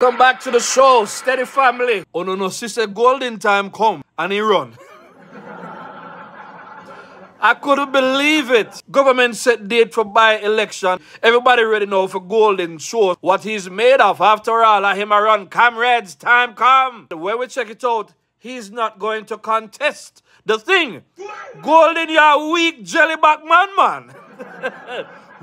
Come back to the show, steady family. Oh no, sister golden time come and he run. I couldn't believe it. Government set date for by-election. Everybody ready now for golden show what he's made of. After all, I him a run. Comrades, time come. When we check it out, he's not going to contest the thing. Golden, you're weak jellyback man.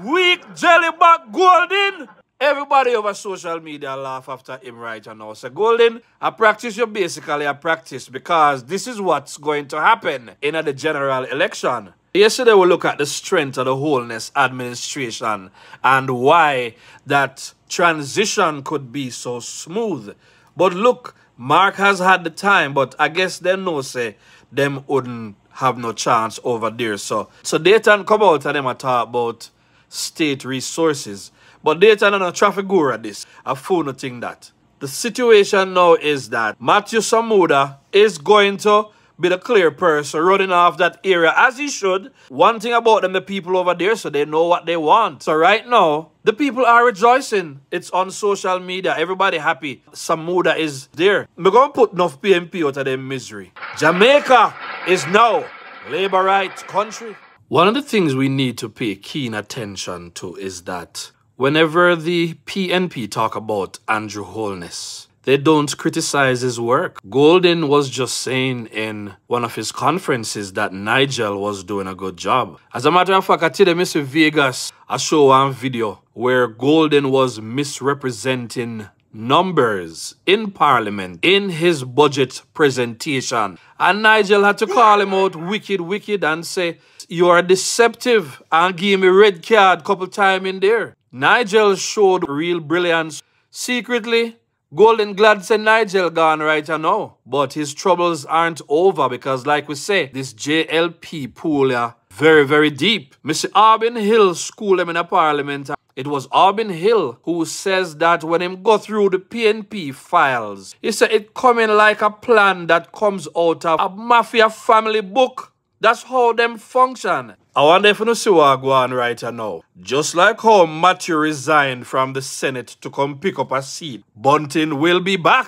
Weak jellyback Golden. Everybody over social media laugh after him right now. So Golden, I practice you basically a practice because this is what's going to happen in the general election. Yesterday we look at the strength of the Wholeness administration and why that transition could be so smooth. But look, Mark has had the time, but I guess they know say them wouldn't have no chance over there. So data come out and them talk about state resources. But data and a traffic guru at this. I fool nothing that. The situation now is that Matthew Samuda is going to be the clear person running off that area as he should. One thing about them, the people over there, so they know what they want. So right now, the people are rejoicing. It's on social media. Everybody happy. Samuda is there. We're going to put enough PNP out of their misery. Jamaica is now labor rights country. One of the things we need to pay keen attention to is that whenever the PNP talk about Andrew Holness, they don't criticize his work. Golden was just saying in one of his conferences that Nigel was doing a good job. As a matter of fact, I tell them, Mr. Vegas, I show one video where Golden was misrepresenting numbers in Parliament in his budget presentation. And Nigel had to call him out wicked and say, you are deceptive, and give me red card couple times in there. Nigel showed real brilliance. Secretly, Golden glad say Nigel gone right now. But his troubles aren't over because like we say, this JLP pool very deep. Mr. Albin Hill schooled him in a parliament. It was Albin Hill who says that when him go through the PNP files, he said it coming like a plan that comes out of a mafia family book. That's how them function. I wonder if you see what go on right now. Just like how Matthew resigned from the Senate to come pick up a seat, Bunting will be back.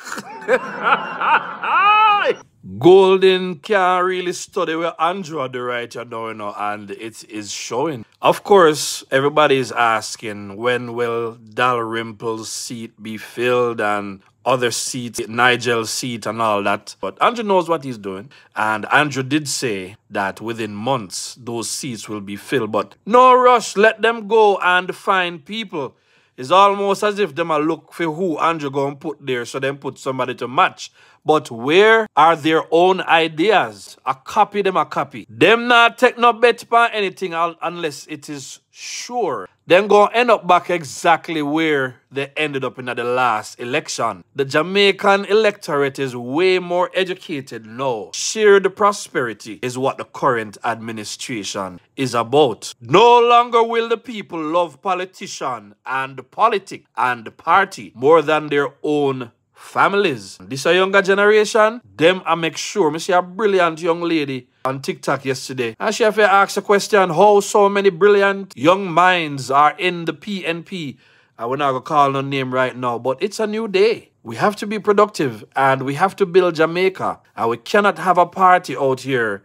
Golden can't really study where Andrew do right now, and it is showing. Of course, everybody is asking when will Dalrymple's seat be filled and other seats, Nigel's seat and all that. But Andrew knows what he's doing. And Andrew did say that within months, those seats will be filled. But no rush, let them go and find people. It's almost as if them are look for who Andrew going to put there, so then put somebody to match. But where are their own ideas? A copy them a copy. Them not take no bet on anything unless it is sure. Then go end up back exactly where they ended up in the last election. The Jamaican electorate is way more educated now. Shared prosperity is what the current administration is about. No longer will the people love politician and politic and party more than their own families. This a younger generation, them I make sure. I see a brilliant young lady on TikTok yesterday. And she have to ask a question, how so many brilliant young minds are in the PNP. I will not go call no name right now, but it's a new day. We have to be productive and we have to build Jamaica. And we cannot have a party out here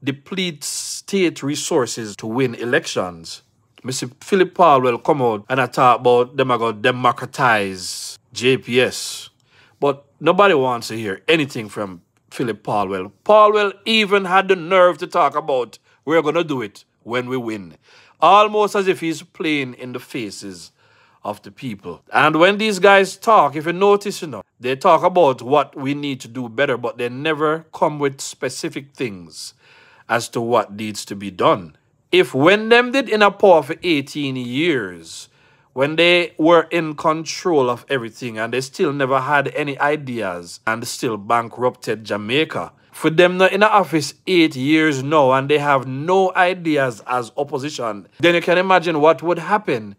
deplete state resources to win elections. Mr. Philip Paul will come out and I talk about them are going to democratize JPS. But nobody wants to hear anything from Philip Paulwell. Paulwell even had the nerve to talk about we're going to do it when we win. Almost as if he's playing in the faces of the people. And when these guys talk, if you notice, they talk about what we need to do better, but they never come with specific things as to what needs to be done. If when them did in a power for 18 years, when they were in control of everything and they still never had any ideas and still bankrupted Jamaica. For them not in the office 8 years now and they have no ideas as opposition, then you can imagine what would happen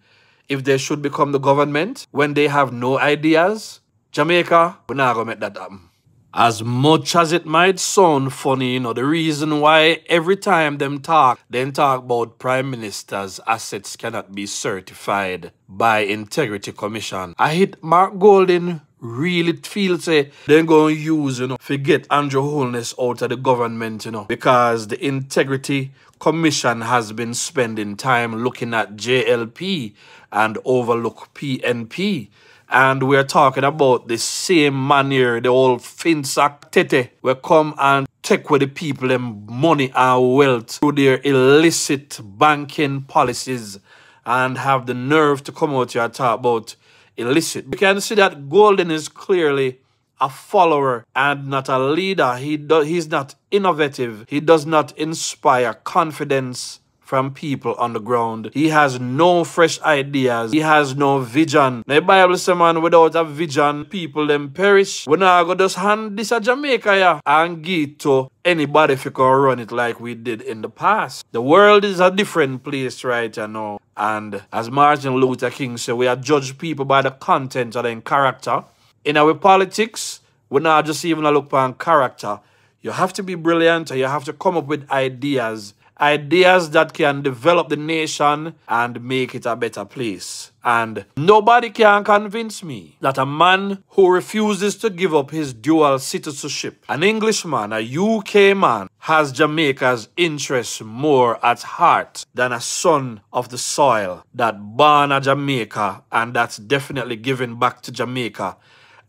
if they should become the government when they have no ideas. Jamaica, we're not going to make that happen. As much as it might sound funny, the reason why every time them talk about Prime Minister's assets cannot be certified by Integrity Commission. I hit Mark Golding really feel say they're going to use, forget Andrew Holness out of the government, because the Integrity Commission has been spending time looking at JLP and overlook PNP. And we're talking about the same manner, the old Finsack Tete, will come and take with the people them money and wealth through their illicit banking policies and have the nerve to come out here and talk about illicit. You can see that Golden is clearly a follower and not a leader. He's not innovative. He does not inspire confidence from people on the ground. He has no fresh ideas. He has no vision. Now, the Bible says, man, without a vision, people them perish. We're not going to just hand this to Jamaica, yeah, and give it to anybody if you can run it like we did in the past. The world is a different place right now. And as Martin Luther King said, we are judge people by the content of their character. In our politics, we're not just even look upon character. You have to be brilliant. You have to come up with ideas. Ideas that can develop the nation and make it a better place. And nobody can convince me that a man who refuses to give up his dual citizenship, an Englishman, a UK man, has Jamaica's interests more at heart than a son of the soil that born a Jamaica and that's definitely giving back to Jamaica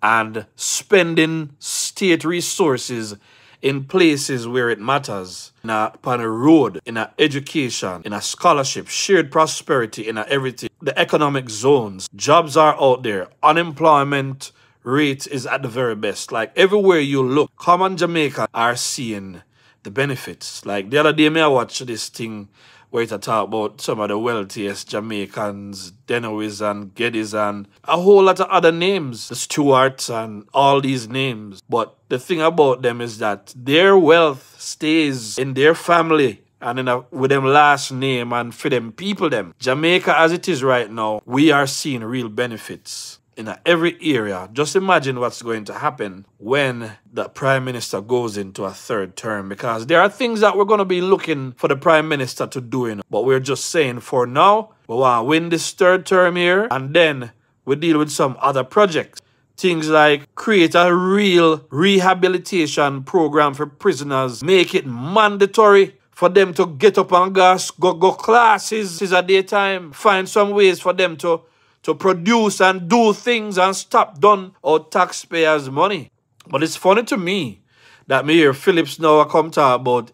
and spending state resources in places where it matters, upon a road, in a education, in a scholarship, shared prosperity, in a everything. The economic zones, jobs are out there, unemployment rate is at the very best. Like everywhere you look, common Jamaica are seeing the benefits. Like the other day, I watched this thing where it talk about some of the wealthiest Jamaicans, Denowis and Geddes and a whole lot of other names, the Stewarts and all these names. But the thing about them is that their wealth stays in their family and with them last name and for them people them. Jamaica as it is right now, we are seeing real benefits in every area. Just imagine what's going to happen when the Prime Minister goes into a third term, because there are things that we're going to be looking for the Prime Minister to do, but we're just saying for now, we want to win this third term here, and then we deal with some other projects. Things like create a real rehabilitation program for prisoners, make it mandatory for them to get up and go classes at their time, find some ways for them to produce and do things and stop done out taxpayers' money. But it's funny to me that me hear Phillips now come talk about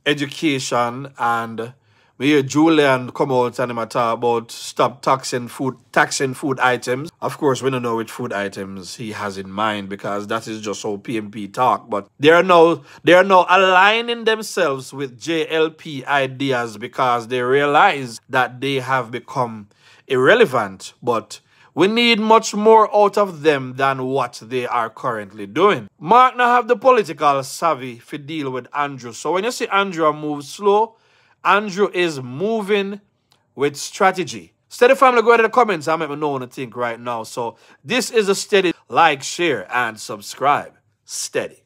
education and me hear Julian come out and him talk about stop taxing food items. Of course, we don't know which food items he has in mind because that is just how PMP talk. But they are now aligning themselves with JLP ideas because they realize that they have become irrelevant, but we need much more out of them than what they are currently doing. Mark now have the political savvy to deal with Andrew. So when you see Andrew move slow, Andrew is moving with strategy. Steady family, go ahead in the comments and let me know what you think right now. So this is a steady like, share, and subscribe. Steady.